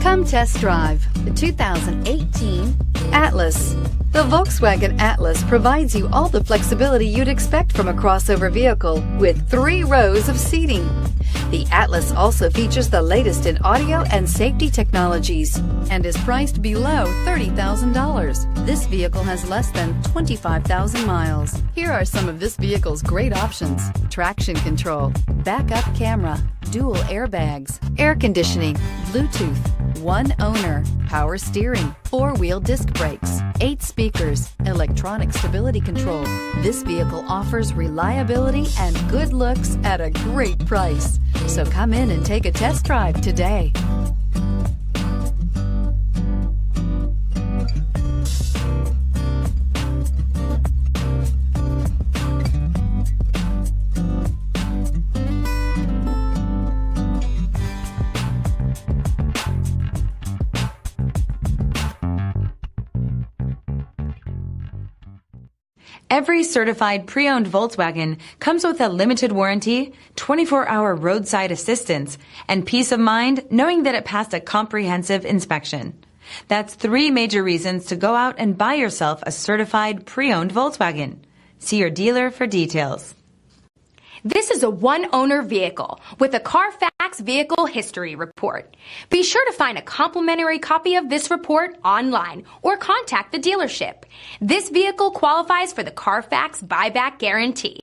Come test drive the 2018 Atlas. The Volkswagen Atlas provides you all the flexibility you'd expect from a crossover vehicle with 3 rows of seating. The Atlas also features the latest in audio and safety technologies and is priced below $30,000. This vehicle has less than 25,000 miles. Here are some of this vehicle's great options: traction control, backup camera, dual airbags, air conditioning, Bluetooth, one owner, power steering, 4-wheel disc brakes, 8 speakers, electronic stability control. This vehicle offers reliability and good looks at a great price. So come in and take a test drive today. Every certified pre-owned Volkswagen comes with a limited warranty, 24-hour roadside assistance, and peace of mind knowing that it passed a comprehensive inspection. That's 3 major reasons to go out and buy yourself a certified pre-owned Volkswagen. See your dealer for details. This is a one-owner vehicle with a CARFAX Vehicle History Report. Be sure to find a complimentary copy of this report online or contact the dealership. This vehicle qualifies for the CARFAX Buyback Guarantee.